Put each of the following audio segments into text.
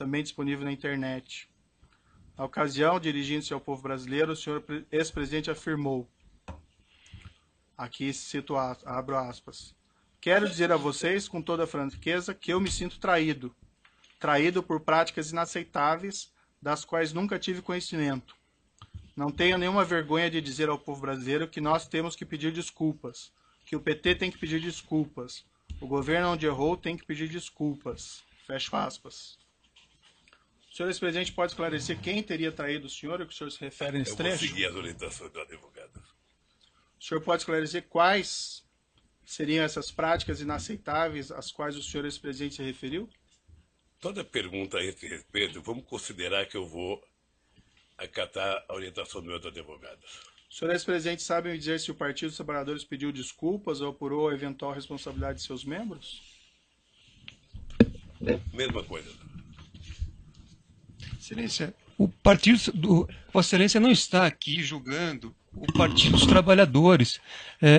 também disponível na internet. Na ocasião, dirigindo-se ao povo brasileiro, o senhor ex-presidente afirmou, aqui cito, abro aspas, quero dizer a vocês, com toda a franqueza, que eu me sinto traído. Traído por práticas inaceitáveis, das quais nunca tive conhecimento. Não tenho nenhuma vergonha de dizer ao povo brasileiro que nós temos que pedir desculpas, que o PT tem que pedir desculpas, o governo onde errou tem que pedir desculpas. Fecho aspas. O senhor ex-presidente pode esclarecer quem teria traído o senhor, o que o senhor se refere nesse trecho? Eu vou seguir as orientações do advogado. O senhor pode esclarecer quais seriam essas práticas inaceitáveis às quais o senhor ex-presidente se referiu? Toda pergunta a esse respeito, vamos considerar que eu vou acatar a orientação do meu advogado. O senhor ex-presidente sabe me dizer se o Partido dos Trabalhadores pediu desculpas ou apurou a eventual responsabilidade de seus membros? Mesma coisa. Excelência, o Partido do Vossa Excelência não está aqui julgando o Partido dos Trabalhadores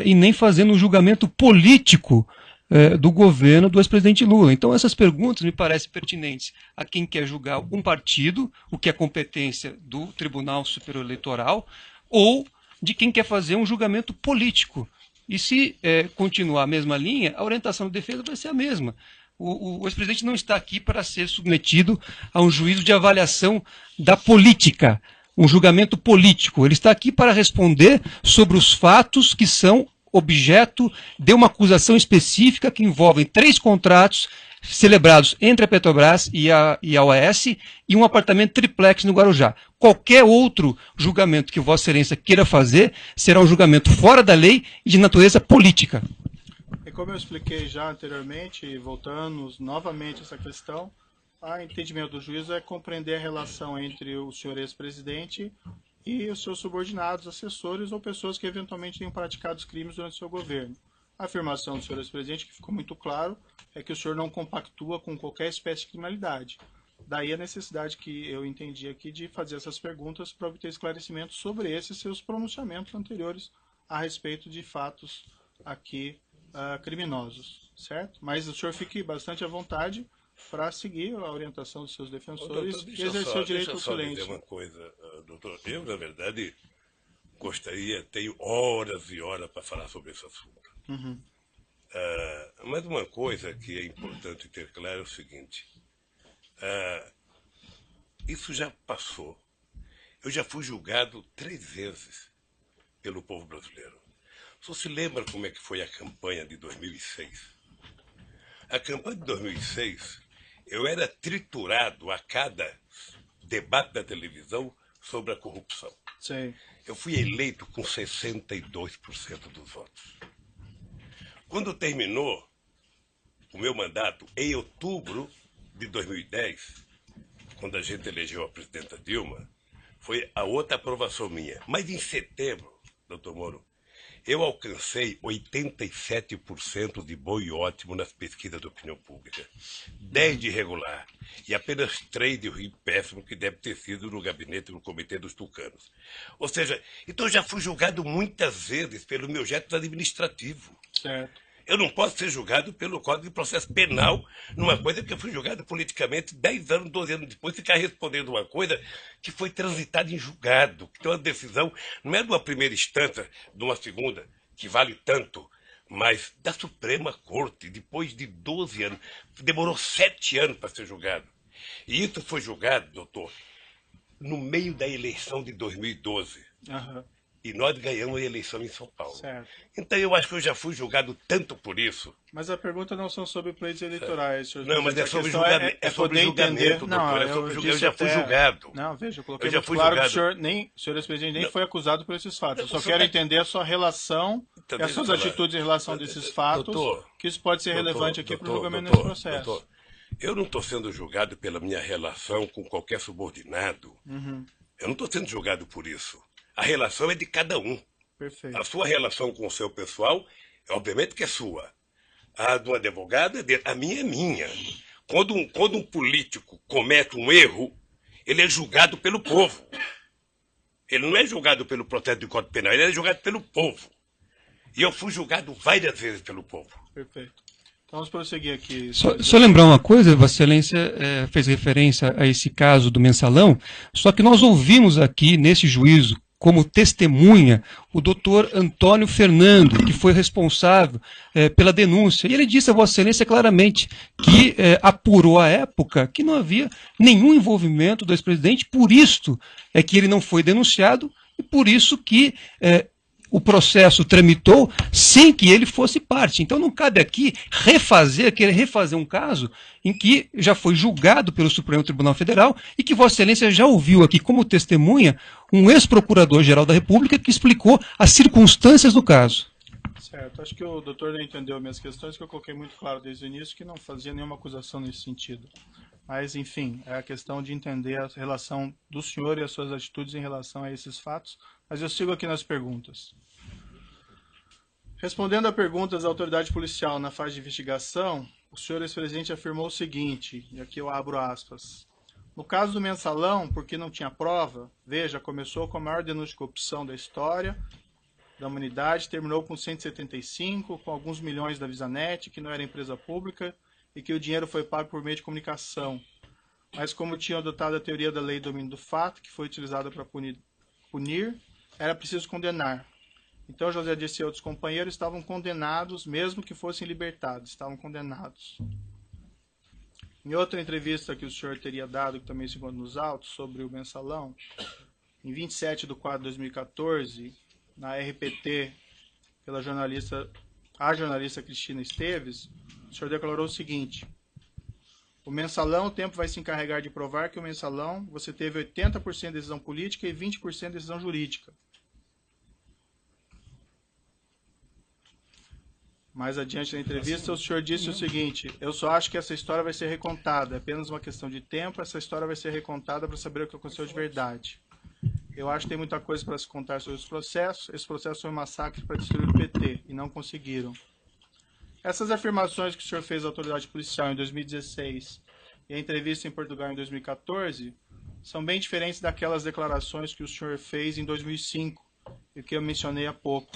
e nem fazendo um julgamento político do governo do ex-presidente Lula. Então essas perguntas me parecem pertinentes a quem quer julgar um partido, o que é competência do Tribunal Superior Eleitoral, ou de quem quer fazer um julgamento político. E se continuar a mesma linha, a orientação da defesa vai ser a mesma. O ex-presidente não está aqui para ser submetido a um juízo de avaliação da política, um julgamento político. Ele está aqui para responder sobre os fatos que são objeto de uma acusação específica que envolve 3 contratos celebrados entre a Petrobras e a OAS e um apartamento triplex no Guarujá. Qualquer outro julgamento que Vossa Excelência queira fazer será um julgamento fora da lei e de natureza política. E como eu expliquei já anteriormente, voltando novamente a essa questão, o entendimento do juízo é compreender a relação entre o senhor ex-presidente e os seus subordinados, assessores ou pessoas que eventualmente tenham praticado os crimes durante o seu governo. A afirmação do senhor ex-presidente, que ficou muito claro, é que o senhor não compactua com qualquer espécie de criminalidade. Daí a necessidade que eu entendi aqui de fazer essas perguntas para obter esclarecimentos sobre esses seus pronunciamentos anteriores a respeito de fatos aqui criminosos, certo? Mas o senhor fique bastante à vontade para seguir a orientação dos seus defensores e exercer o direito ao silêncio. Deixa eu só dizer uma coisa, doutor. Eu, na verdade, tenho horas e horas para falar sobre esse assunto. Uhum. Mas uma coisa que é importante ter claro é o seguinte. Isso já passou. Eu já fui julgado 3 vezes pelo povo brasileiro. Você se lembra como é que foi a campanha de 2006? A campanha de 2006, eu era triturado a cada debate da televisão sobre a corrupção. Sim. Eu fui eleito com 62% dos votos. Quando terminou o meu mandato, em outubro de 2010, quando a gente elegeu a presidenta Dilma, foi a outra aprovação minha. Mas em setembro, doutor Moro, eu alcancei 87% de bom e ótimo nas pesquisas de opinião pública. 10 de regular e apenas 3 de ruim péssimo, que deve ter sido no gabinete do Comitê dos Tucanos. Ou seja, então eu já fui julgado muitas vezes pelo meu jeito administrativo. Certo. Eu não posso ser julgado pelo Código de Processo Penal numa coisa que eu fui julgado politicamente 10 anos, 12 anos depois, ficar respondendo uma coisa que foi transitada em julgado, que tem uma decisão, não é de uma primeira instância, de uma segunda, que vale tanto, mas da Suprema Corte, depois de 12 anos. Demorou 7 anos para ser julgado. E isso foi julgado, doutor, no meio da eleição de 2012. Uhum. E nós ganhamos a eleição em São Paulo. Certo. Então eu acho que eu já fui julgado tanto por isso. Mas a pergunta não são sobre pleitos eleitorais, senhor. Não, mas é sobre julgamento. É sobre julgamento, doutor. Eu já fui julgado. Não, veja, eu coloquei Eu já muito fui claro julgado. que o senhor ex-presidente nem Não. foi acusado por esses fatos. Eu só Não, quero só- entender a sua relação Então, e as deixa suas eu falar. atitudes em relação desses fatos, Doutor, que isso pode ser doutor, relevante aqui para o doutor, julgamento doutor, desse processo. doutor, eu não estou sendo julgado pela minha relação com qualquer subordinado. Uhum. Eu não estou sendo julgado por isso. A relação é de cada um. Perfeito. A sua relação com o seu pessoal, obviamente que é sua. A do advogado é dele. A minha é minha. Quando um político comete um erro, ele é julgado pelo povo. Ele não é julgado pelo processo de Código Penal, ele é julgado pelo povo. E eu fui julgado várias vezes pelo povo. Perfeito. Então vamos prosseguir aqui. Só lembrar uma coisa, Vossa Excelência fez referência a esse caso do mensalão, só que nós ouvimos aqui, nesse juízo, como testemunha, o doutor Antônio Fernando, que foi responsável pela denúncia. E ele disse a Vossa Excelência claramente que apurou à época que não havia nenhum envolvimento do ex-presidente, por isto é que ele não foi denunciado e por isso que o processo tramitou sem que ele fosse parte. Então não cabe aqui querer refazer um caso em que já foi julgado pelo Supremo Tribunal Federal e que Vossa Excelência já ouviu aqui como testemunha um ex-procurador-geral da República que explicou as circunstâncias do caso. Certo. Acho que o doutor não entendeu minhas questões, que eu coloquei muito claro desde o início que não fazia nenhuma acusação nesse sentido. Mas, enfim, é a questão de entender a relação do senhor e as suas atitudes em relação a esses fatos. Mas eu sigo aqui nas perguntas. Respondendo a perguntas da autoridade policial na fase de investigação, o senhor ex-presidente afirmou o seguinte, e aqui eu abro aspas. No caso do mensalão, porque não tinha prova, veja, começou com a maior denúncia de corrupção da história da humanidade, terminou com 175, com alguns milhões da Visanet, que não era empresa pública, e que o dinheiro foi pago por meio de comunicação. Mas como tinham adotado a teoria da lei do domínio do fato, que foi utilizada para punir, era preciso condenar. Então José Dirceu e outros companheiros estavam condenados, mesmo que fossem libertados, estavam condenados. Em outra entrevista que o senhor teria dado, que também se encontra nos autos, sobre o mensalão, em 27/4/2014, na RPT, pela jornalista Cristina Esteves, o senhor declarou o seguinte: o mensalão, o tempo vai se encarregar de provar que o mensalão você teve 80% de decisão política e 20% de decisão jurídica. Mais adiante na entrevista, o senhor disse o seguinte: eu só acho que essa história vai ser recontada, é apenas uma questão de tempo, essa história vai ser recontada para saber o que aconteceu de verdade. Eu acho que tem muita coisa para se contar sobre esse processo foi um massacre para destruir o PT, e não conseguiram. Essas afirmações que o senhor fez à autoridade policial em 2016 e a entrevista em Portugal em 2014 são bem diferentes daquelas declarações que o senhor fez em 2005 e que eu mencionei há pouco.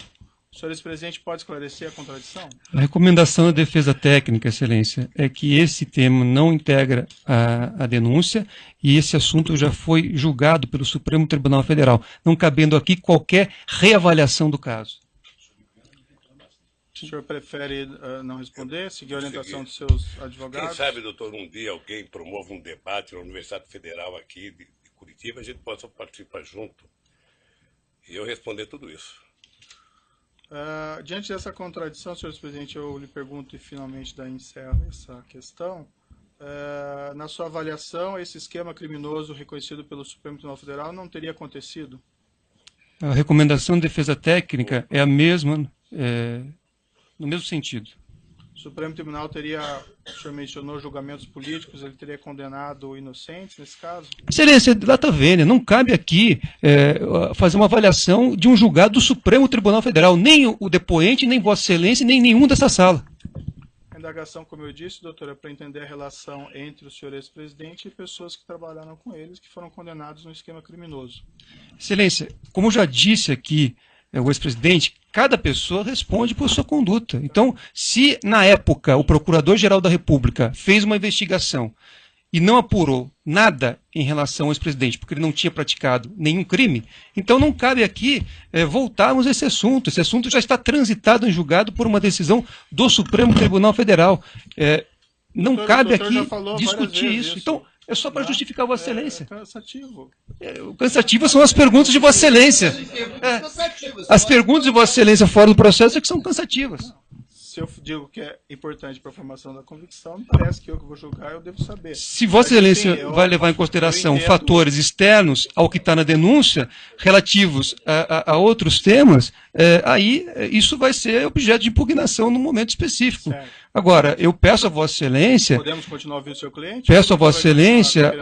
O senhor ex-presidente pode esclarecer a contradição? A recomendação da defesa técnica, Excelência, é que esse tema não integra a denúncia e esse assunto já foi julgado pelo Supremo Tribunal Federal, não cabendo aqui qualquer reavaliação do caso. O senhor prefere não responder, seguir a orientação dos seus advogados? Quem sabe, doutor, um dia alguém promove um debate na Universidade Federal aqui de Curitiba, a gente possa participar junto e eu responder tudo isso. Diante dessa contradição, senhor presidente, eu lhe pergunto e finalmente daí encerro essa questão. Na sua avaliação, esse esquema criminoso reconhecido pelo Supremo Tribunal Federal não teria acontecido? A recomendação de defesa técnica é a mesma, no mesmo sentido. O Supremo Tribunal teria, o senhor mencionou julgamentos políticos, ele teria condenado inocentes nesse caso? Excelência, data vênia, não cabe aqui fazer uma avaliação de um julgado do Supremo Tribunal Federal, nem o depoente, nem Vossa Excelência, nem nenhum dessa sala. A indagação, como eu disse, doutor, é para entender a relação entre o senhor ex-presidente e pessoas que trabalharam com eles, que foram condenados no esquema criminoso. Excelência, como eu já disse aqui, o ex-presidente, cada pessoa responde por sua conduta. Então, se na época o Procurador-Geral da República fez uma investigação e não apurou nada em relação ao ex-presidente, porque ele não tinha praticado nenhum crime, então não cabe aqui voltarmos a esse assunto. Esse assunto já está transitado em julgado por uma decisão do Supremo Tribunal Federal. Não cabe aqui discutir isso. Então, é só para justificar Vossa Excelência. É cansativo. Cansativas são as perguntas de Vossa Excelência. As perguntas de Vossa Excelência fora do processo é que são cansativas. Se eu digo que é importante para a formação da convicção, não parece que eu que vou julgar, eu devo saber. Se Vossa Excelência vai levar em consideração fatores externos ao que está na denúncia, relativos a outros temas, aí isso vai ser objeto de impugnação num momento específico. Certo. Agora, eu peço a Vossa Excelência... Podemos continuar ouvindo o seu cliente? Peço a Vossa Excelência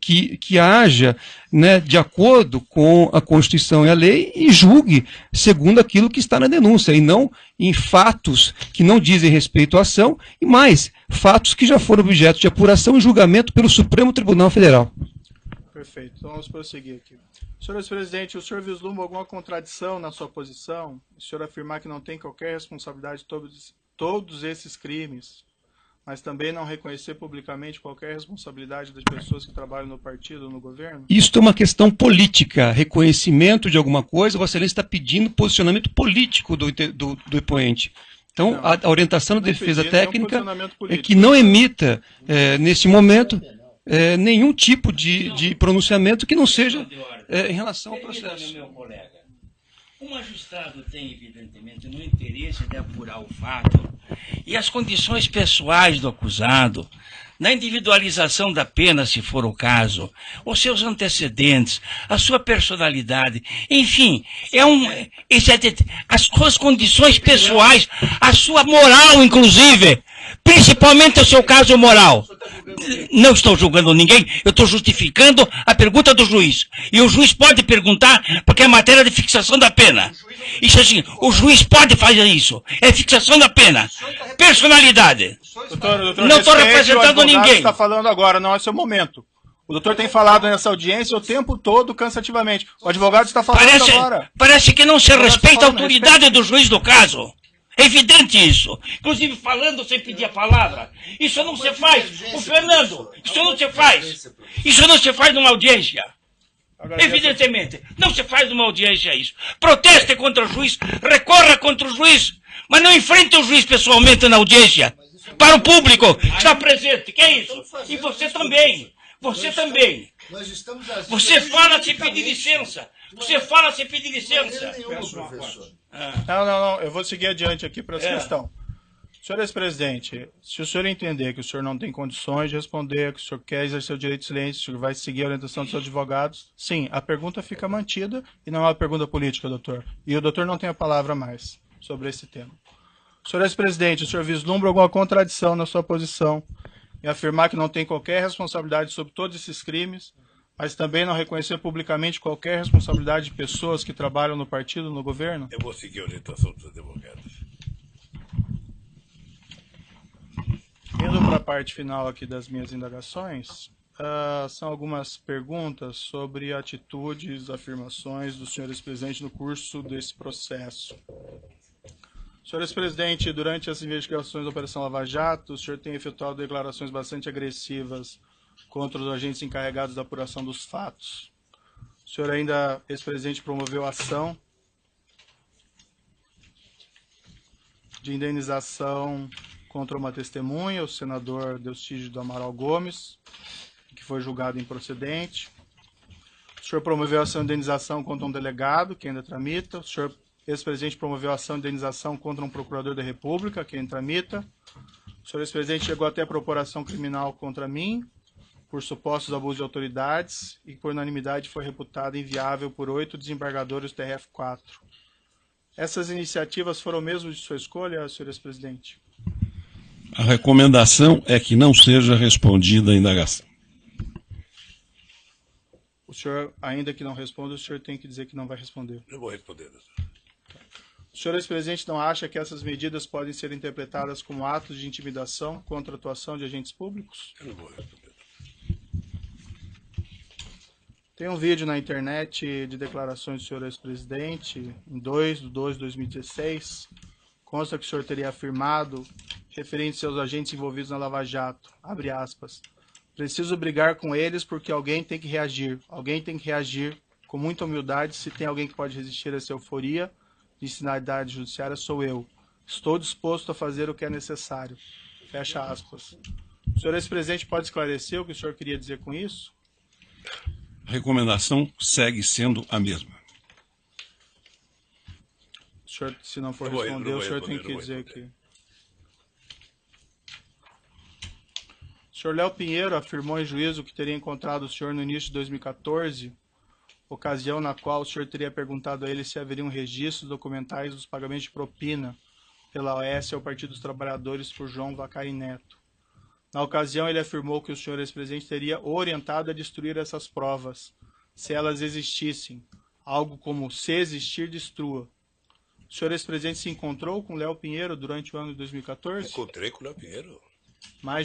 que haja, né, de acordo com a Constituição e a lei e julgue segundo aquilo que está na denúncia, e não em fatos que não dizem respeito à ação, e mais, fatos que já foram objeto de apuração e julgamento pelo Supremo Tribunal Federal. Perfeito. Então vamos prosseguir aqui. Senhor ex-presidente, o senhor vislumbra alguma contradição na sua posição? O senhor afirmar que não tem qualquer responsabilidade todos esses crimes, mas também não reconhecer publicamente qualquer responsabilidade das pessoas que trabalham no partido ou no governo? Isso é uma questão política, reconhecimento de alguma coisa. Vossa Excelência está pedindo posicionamento político do depoente. Então, Não, a orientação da defesa técnica posicionamento é político. que não emita, nesse momento, nenhum tipo de pronunciamento que não seja em relação ao processo. Meu colega, o magistrado tem, evidentemente, no interesse de apurar o fato e as condições pessoais do acusado, na individualização da pena, se for o caso, os seus antecedentes, a sua personalidade, enfim, as suas condições pessoais, a sua moral, inclusive, principalmente o seu caso moral. Não estou julgando ninguém, eu estou justificando a pergunta do juiz. E o juiz pode perguntar, porque é matéria de fixação da pena. Isso assim, o juiz pode fazer isso. É fixação da pena. Personalidade. Doutor, Não estou representando ninguém. Está falando agora, não é seu momento. O doutor tem falado nessa audiência o tempo todo cansativamente. O advogado está falando agora. Parece que não se respeita a autoridade do juiz do caso. É evidente isso. Inclusive falando sem pedir a palavra. Isso não se faz. O Fernando, isso não se faz. Isso não se faz numa audiência. Evidentemente, não se faz numa audiência isso. Proteste contra o juiz, recorra contra o juiz, mas não enfrente o juiz pessoalmente na audiência. Para o público que está presente. Que é isso? E você também. Você também. Você fala sem pedir licença. Você fala sem pedir licença. Não. Eu vou seguir adiante aqui para essa questão. Senhor ex-presidente, se o senhor entender que o senhor não tem condições de responder, que o senhor quer exercer o direito de silêncio, o senhor vai seguir a orientação dos seus advogados, sim, a pergunta fica mantida e não é uma pergunta política, doutor. E o doutor não tem a palavra mais sobre esse tema. Senhor ex-presidente, o senhor vislumbra alguma contradição na sua posição em afirmar que não tem qualquer responsabilidade sobre todos esses crimes, mas também não reconhecer publicamente qualquer responsabilidade de pessoas que trabalham no partido, no governo? Eu vou seguir a orientação dos advogados. Indo para a parte final aqui das minhas indagações, são algumas perguntas sobre atitudes, afirmações do senhor ex-presidente no curso desse processo. Senhor ex-presidente, durante as investigações da Operação Lava Jato, o senhor tem efetuado declarações bastante agressivas contra os agentes encarregados da apuração dos fatos. O senhor ainda, ex-presidente, promoveu ação de indenização contra uma testemunha, o senador Delcídio do Amaral Gomes, que foi julgado improcedente. O senhor promoveu ação de indenização contra um delegado, que ainda tramita. O senhor, ex-presidente, promoveu ação de indenização contra um procurador da República, que ainda tramita. O senhor, ex-presidente, chegou até a propor ação criminal contra mim, por supostos abusos de autoridades, e por unanimidade foi reputada inviável por 8 desembargadores do TRF4. Essas iniciativas foram mesmo de sua escolha, senhor ex-presidente? A recomendação é que não seja respondida a indagação. O senhor, ainda que não responda, o senhor tem que dizer que não vai responder. Eu vou responder, doutor. O senhor, ex-presidente, não acha que essas medidas podem ser interpretadas como atos de intimidação contra a atuação de agentes públicos? Eu não vou responder. Tem um vídeo na internet de declarações do senhor ex-presidente, em 2/2/2016, consta que o senhor teria afirmado, referente aos agentes envolvidos na Lava Jato, abre aspas, preciso brigar com eles porque alguém tem que reagir. Alguém tem que reagir com muita humildade. Se tem alguém que pode resistir a essa euforia de sinalidade judiciária, sou eu. Estou disposto a fazer o que é necessário. Fecha aspas. O senhor ex-presidente pode esclarecer o que o senhor queria dizer com isso? A recomendação segue sendo a mesma. O senhor, se não for Não vou responder, o senhor tem responder, que dizer responder. que... O senhor Léo Pinheiro afirmou em juízo que teria encontrado o senhor no início de 2014, ocasião na qual o senhor teria perguntado a ele se haveriam registros documentais dos pagamentos de propina pela OAS ao Partido dos Trabalhadores por João Vacari Neto. Na ocasião, ele afirmou que o senhor ex-presidente teria orientado a destruir essas provas, se elas existissem, algo como se existir, destrua. O senhor ex-presidente se encontrou com Léo Pinheiro durante o ano de 2014? Encontrei com o Léo Pinheiro. Mais